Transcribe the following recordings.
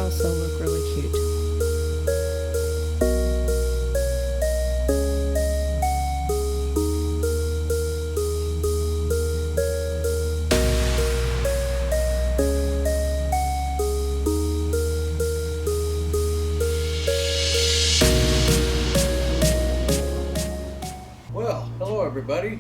also look really cute. Well, hello everybody.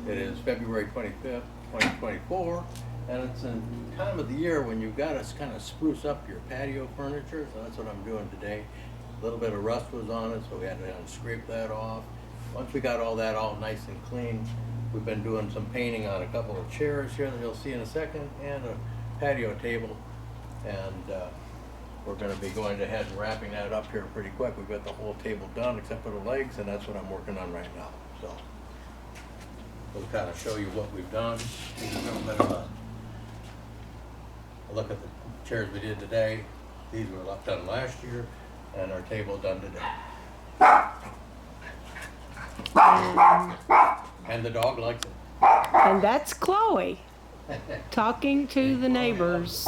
It is February 25th, 2024, and it's a time of the year when you've got to kind of spruce up your patio furniture, so that's what I'm doing today. A little bit of rust was on it, so we had to scrape that off. Once we got all that all nice and clean, we've been doing some painting on a couple of chairs here that you'll see in a second, and a patio table, and we're going to be going ahead and wrapping that up here pretty quick. We've got the whole table done except for the legs, and that's what I'm working on right now. So we'll kind of show you what we've done. Give you a little bit of a look at the chairs we did today. These were done last year, and our table done today. And the dog likes it. And that's Chloe talking to the neighbors.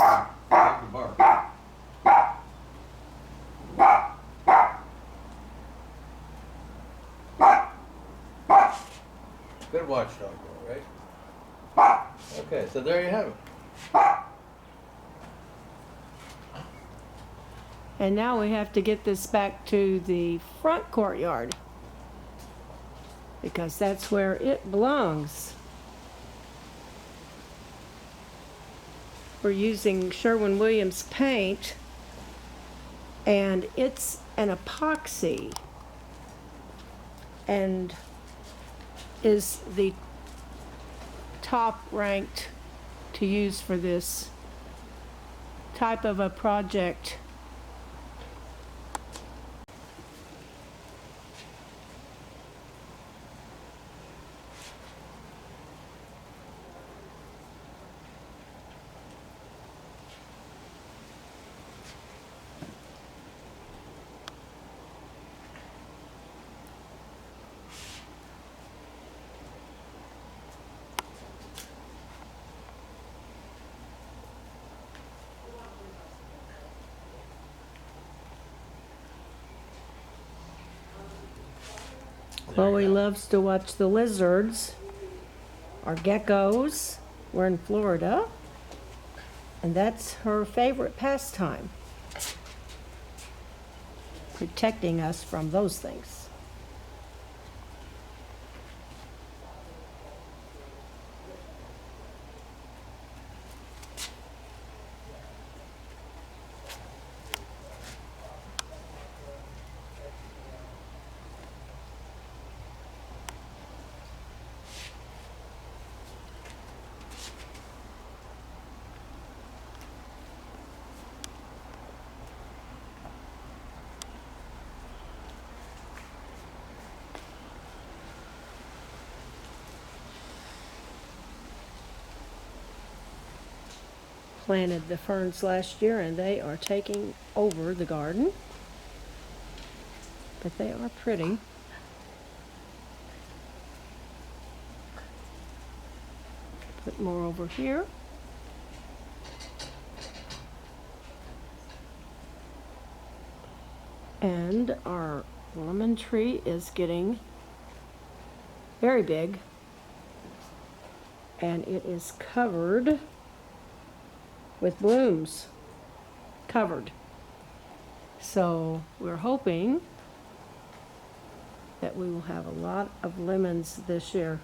Good watchdog, right? Okay, so there you have it. And now we have to get this back to the front courtyard, because that's where it belongs. We're using Sherwin-Williams paint, and it's an epoxy, and is the top ranked to use for this type of a project. Chloe loves to watch the lizards, or geckos. We're in Florida, and that's her favorite pastime, protecting us from those things. Planted the ferns last year, and they are taking over the garden, but they are pretty. Put more over here. And our lemon tree is getting very big, and it is covered with blooms. Covered. So we're hoping that we will have a lot of lemons this year.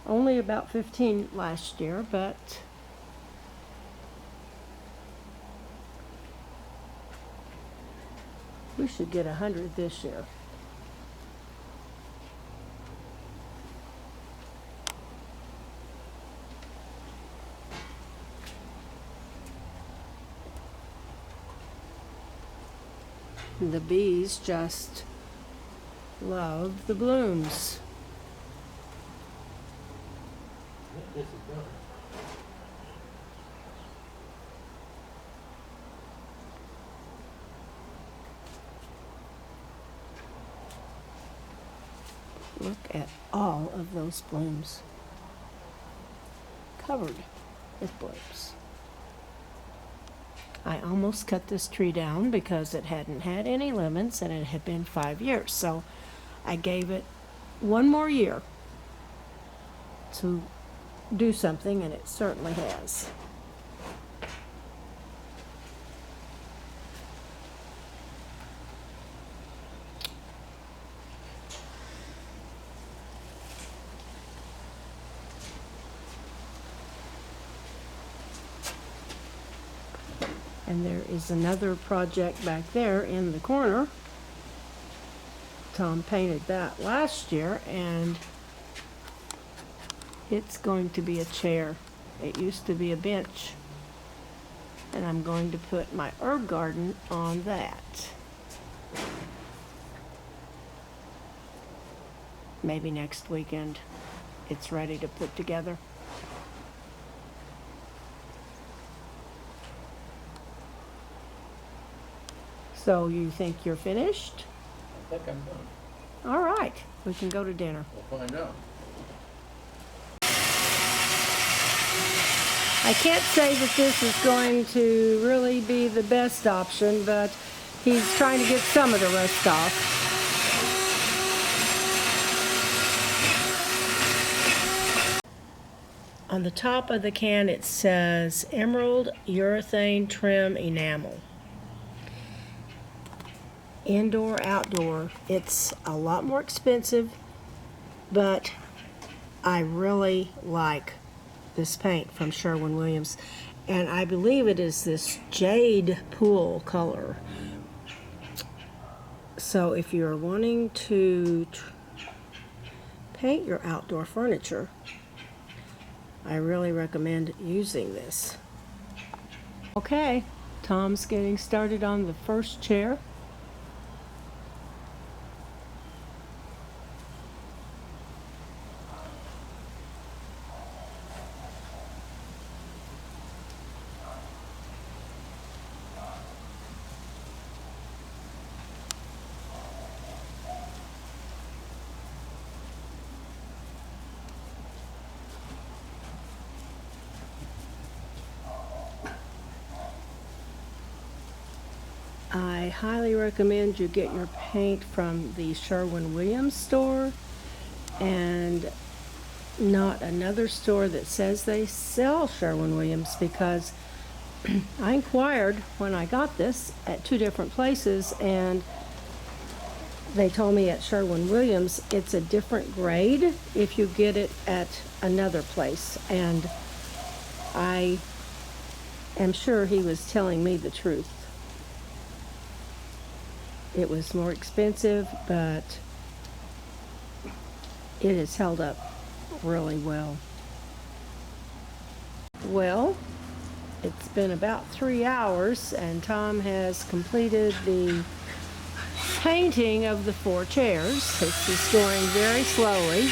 Only about 15 last year, but we should get 100 this year. The bees just love the blooms. This is done. Look at all of those blooms. Covered with blooms. I almost cut this tree down because it hadn't had any lemons and it had been 5 years. So I gave it one more year to do something, and it certainly has. And there is another project back there in the corner. Tom painted that last year, and it's going to be a chair. It used to be a bench. And I'm going to put my herb garden on that. Maybe next weekend it's ready to put together. So you think you're finished? I think I'm done. All right, we can go to dinner. We'll find out. I can't say that this is going to really be the best option, but he's trying to get some of the rust off. On the top of the can it says Emerald Urethane Trim Enamel. Indoor, outdoor. It's a lot more expensive, but I really like this paint from Sherwin-Williams, and I believe it is this jade pool color. So if you're wanting to paint your outdoor furniture, I really recommend using this. Okay, Tom's getting started on the first chair. I highly recommend you get your paint from the Sherwin-Williams store and not another store that says they sell Sherwin-Williams, because I inquired when I got this at 2 different places, and they told me at Sherwin-Williams it's a different grade if you get it at another place, and I am sure he was telling me the truth. It was more expensive, but it has held up really well. Well, it's been about 3 hours, and Tom has completed the painting of the 4 chairs. This is going very slowly,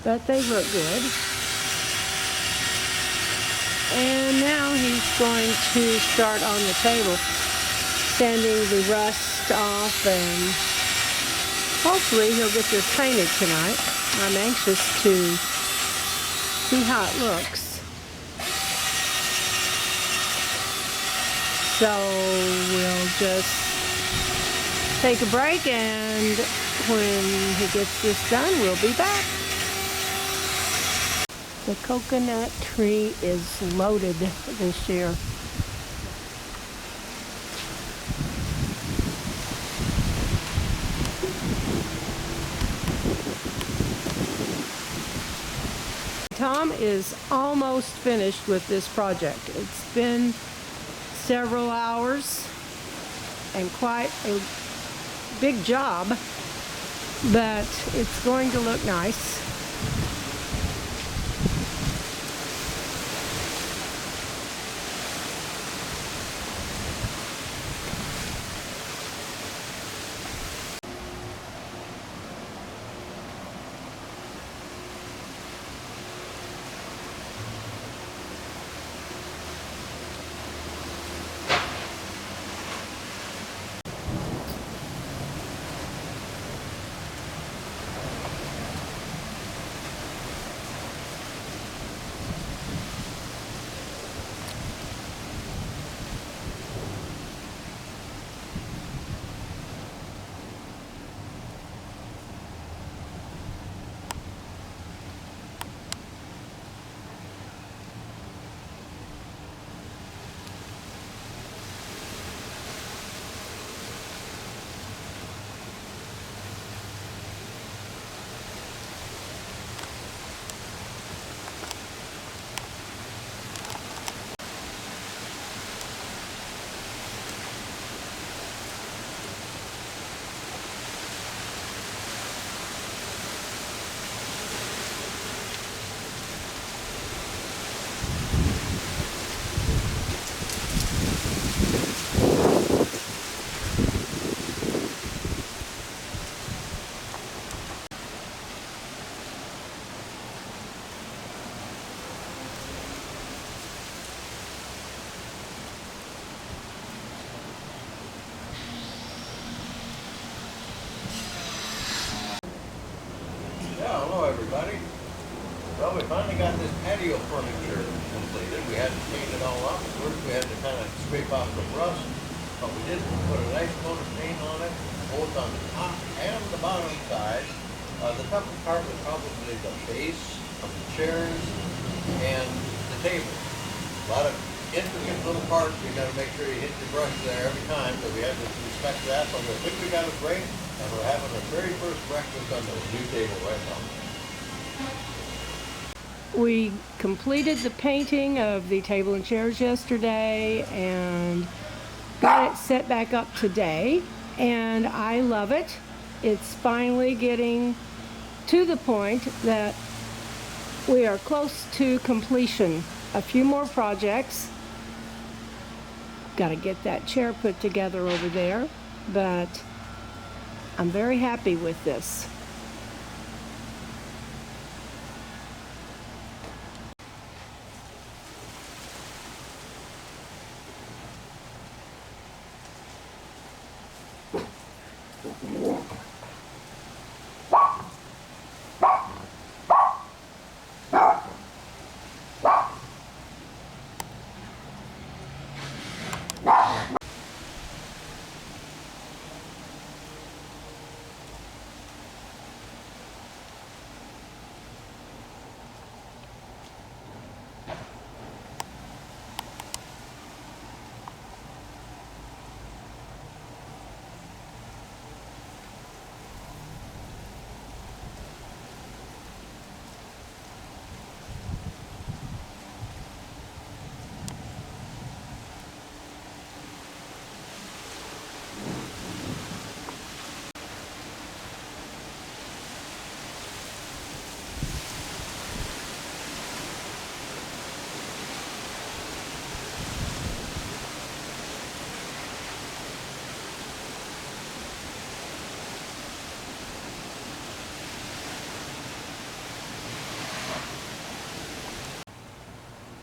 but they look good. And now he's going to start on the table, sanding the rust off, and hopefully he'll get this painted tonight. I'm anxious to see how it looks. So we'll just take a break, and when he gets this done, we'll be back. The coconut tree is loaded this year. Tom is almost finished with this project. It's been several hours and quite a big job, but it's going to look nice. Well, we finally got this patio furniture completed. We had to paint it all up. First, we had to kind of scrape off the rust, but we did put a nice coat of paint on it, both on the top and the bottom side. The toughest part was probably the base of the chairs and the table. A lot of intricate little parts. You got to make sure you hit your brush there every time, so we had to respect that. But I think we got it great, and we're having our very first breakfast on the new table right now. We completed the painting of the table and chairs yesterday and got it set back up today, and I love it. It's finally getting to the point that we are close to completion. A few more projects. Got to get that chair put together over there, but I'm very happy with this.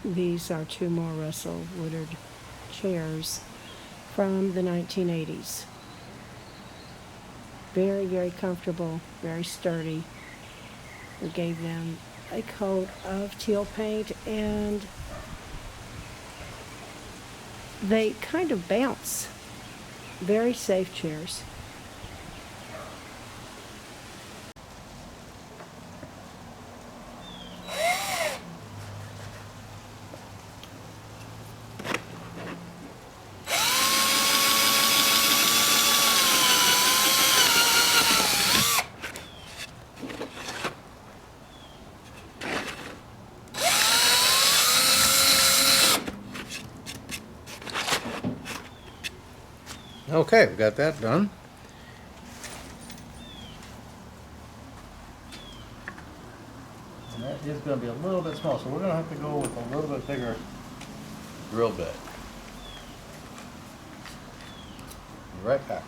These are two more Russell Woodard chairs from the 1980s. Very, very comfortable, very sturdy. We gave them a coat of teal paint and they kind of bounce. Very safe chairs. Okay, we got that done. And that is going to be a little bit small, so we're going to have to go with a little bit bigger drill bit. Be right back.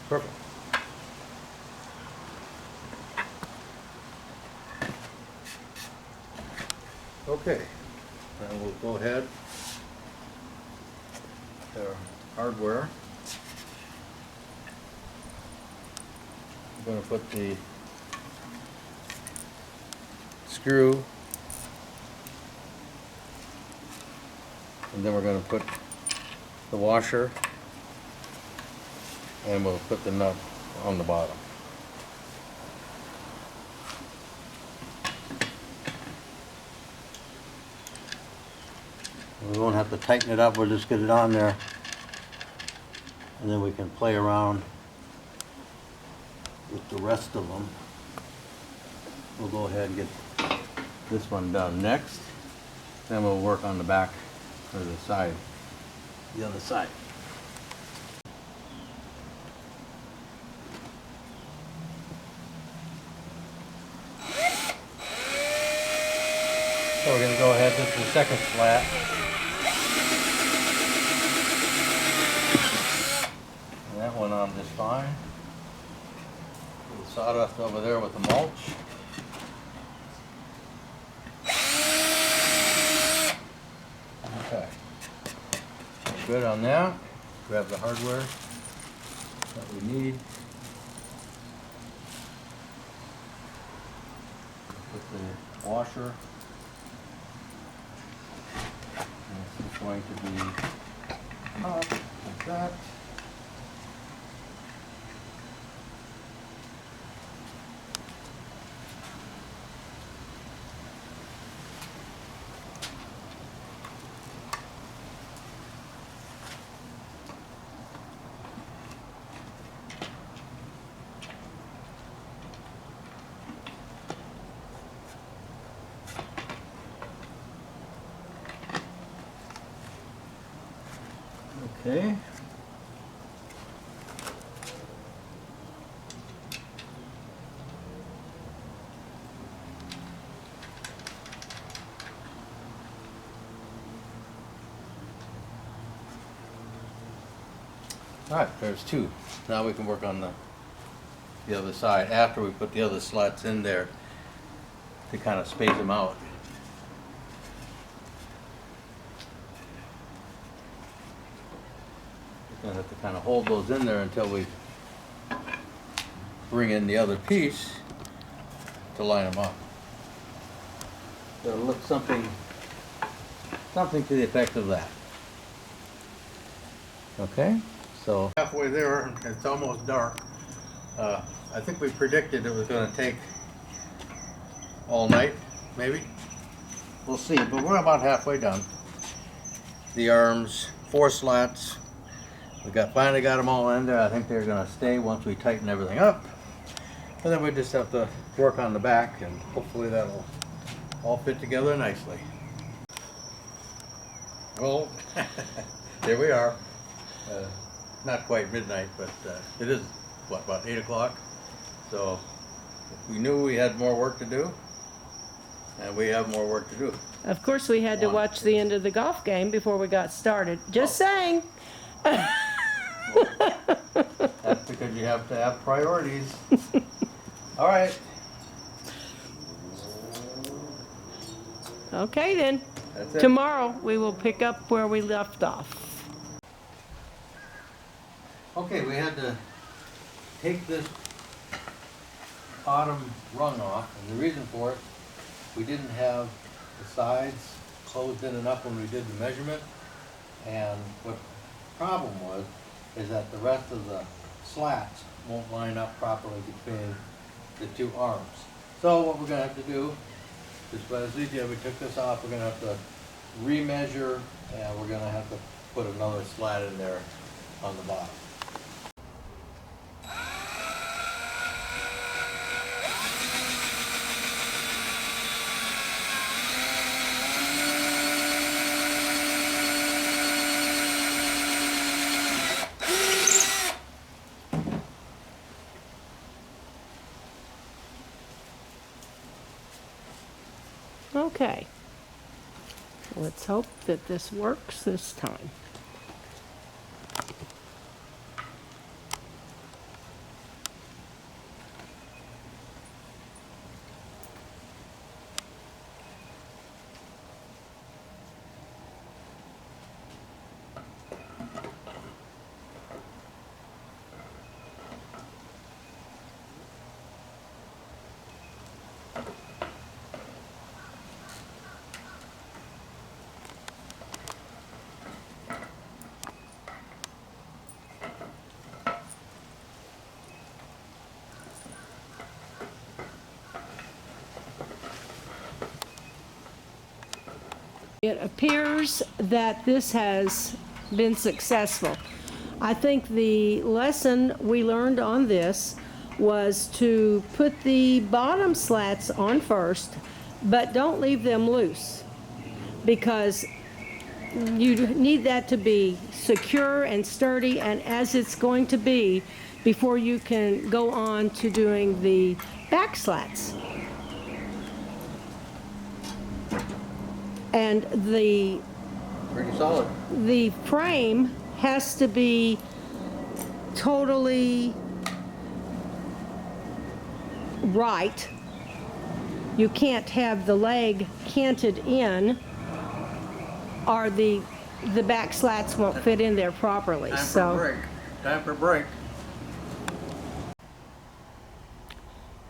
Perfect. Okay, and we'll go ahead with our hardware. I'm going to put the screw, and then we're going to put the washer, and we'll put the nut on the bottom. We won't have to tighten it up, we'll just get it on there, and then we can play around with the rest of them. We'll go ahead and get this one done next, then we'll work on the back or the side, the other side. So we're going to go ahead, this is the second slat. just fine. The sawdust over there with the mulch. Okay. Good on that. Grab the hardware that we need. Put the washer. And this is going to be up like that. Okay. All right, there's two. Now we can work on the other side after we put the other slats in there to kind of space them out. We're gonna have to kind of hold those in there until we bring in the other piece to line them up. It'll look something to the effect of that. Okay, so halfway there, it's almost dark. I think we predicted it was going to take all night, maybe. We'll see, but we're about halfway done. The arms, 4 slats. We finally got them all in there. I think they're going to stay once we tighten everything up. And then we just have to work on the back, and hopefully that'll all fit together nicely. Well, there we are. Not quite midnight, but it is, what, about 8 o'clock? So we knew we had more work to do, and we have more work to do. Of course, we had to watch the end of the golf game before we got started. Just saying. That's because you have to have priorities. All right. Okay then. That's it. Tomorrow we will pick up where we left off. Okay, we had to take this bottom rung off, and the reason for it, we didn't have the sides closed in enough when we did the measurement, and what the problem was is that the rest of the slats won't line up properly between the 2 arms. So what we're going to have to do is, as we did, we took this off, we're going to have to remeasure, and we're going to have to put another slat in there on the bottom. Okay. Let's hope that this works this time. It appears that this has been successful. I think the lesson we learned on this was to put the bottom slats on first, but don't leave them loose, because you need that to be secure and sturdy, and as it's going to be before you can go on to doing the back slats. And Pretty solid. the frame has to be totally right. You can't have the leg canted in, or the back slats won't fit in there properly. Time for a break. Time for a break.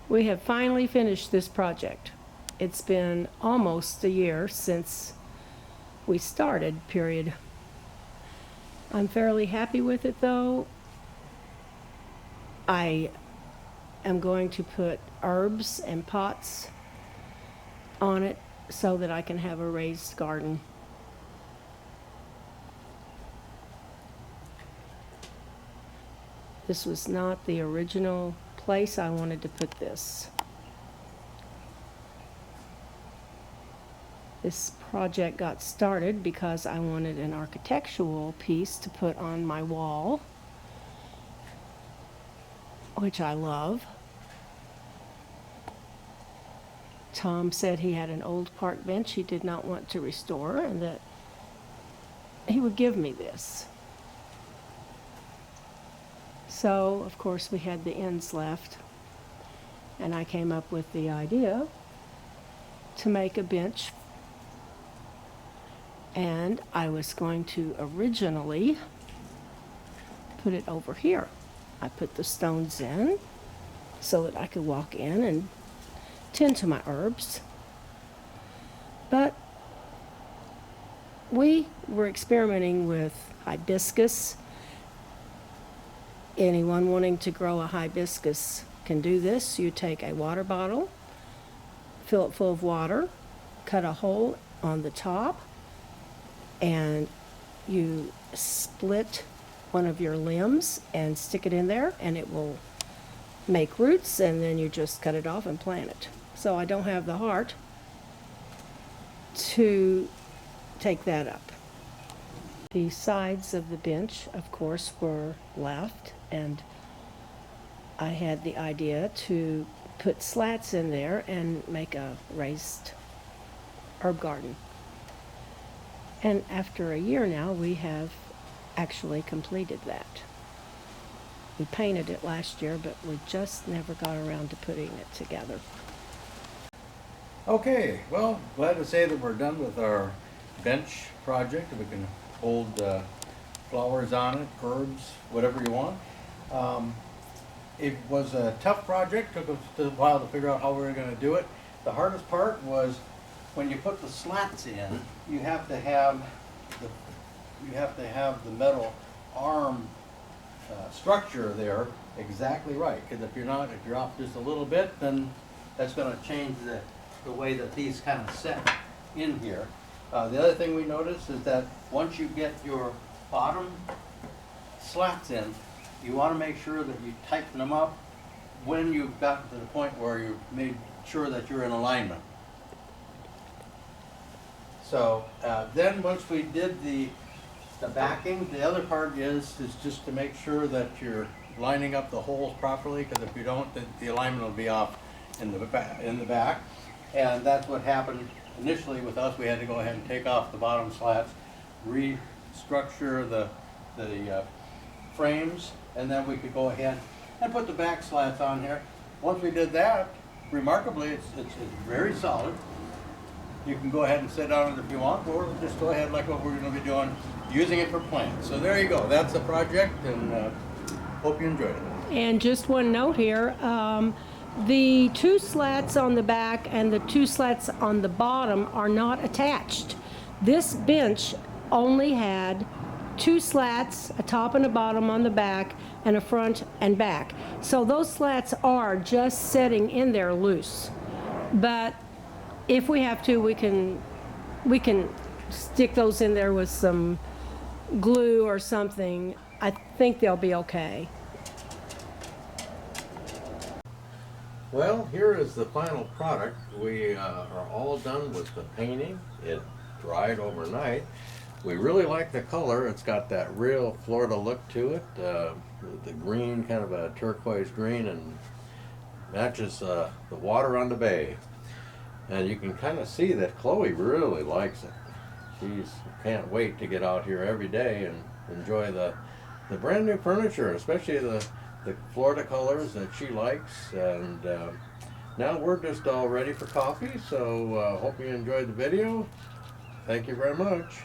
We have finally finished this project. It's been almost a year since we started, period. I'm fairly happy with it though. I am going to put herbs and pots on it so that I can have a raised garden. This was not the original place I wanted to put this. This project got started because I wanted an architectural piece to put on my wall, which I love. Tom said he had an old park bench he did not want to restore and that he would give me this. So, of course, we had the ends left, and I came up with the idea to make a bench, and I was going to originally put it over here. I put the stones in so that I could walk in and tend to my herbs. But we were experimenting with hibiscus. Anyone wanting to grow a hibiscus can do this. You take a water bottle, fill it full of water, cut a hole on the top, and you split one of your limbs and stick it in there, and it will make roots, and then you just cut it off and plant it. So I don't have the heart to take that up. The sides of the bench, of course, were left, and I had the idea to put slats in there and make a raised herb garden. And after a year now, we have actually completed that. We painted it last year, but we just never got around to putting it together. Okay, well, glad to say that we're done with our bench project. We can hold flowers on it, herbs, whatever you want. It was a tough project, took us a while to figure out how we were going to do it. The hardest part was when you put the slats in, you have to have the metal arm structure there exactly right. Because if you're off just a little bit, then that's going to change the way that these kind of set in here. The other thing we noticed is that once you get your bottom slats in, you want to make sure that you tighten them up when you've gotten to the point where you've made sure that you're in alignment. So then once we did the backing, the other part is just to make sure that you're lining up the holes properly, because if you don't, the alignment will be off in the back. And that's what happened initially with us. We had to go ahead and take off the bottom slats, restructure the frames, and then we could go ahead and put the back slats on here. Once we did that, remarkably, it's very solid. You can go ahead and sit on it if you want, or just go ahead like what we're going to be doing, using it for plants. So there you go. That's the project, and hope you enjoyed it. And just one note here, the two slats on the back and the two slats on the bottom are not attached. This bench only had two slats, a top and a bottom on the back, and a front and back. So those slats are just setting in there loose. But if we have to, we can stick those in there with some glue or something. I think they'll be okay. Well, here is the final product. We are all done with the painting. It dried overnight. We really like the color. It's got that real Florida look to it. The green, kind of a turquoise green, and matches the water on the bay. And you can kind of see that Chloe really likes it. She can't wait to get out here every day and enjoy the the brand new furniture, especially the Florida colors that she likes. And now we're just all ready for coffee, so hope you enjoyed the video. Thank you very much.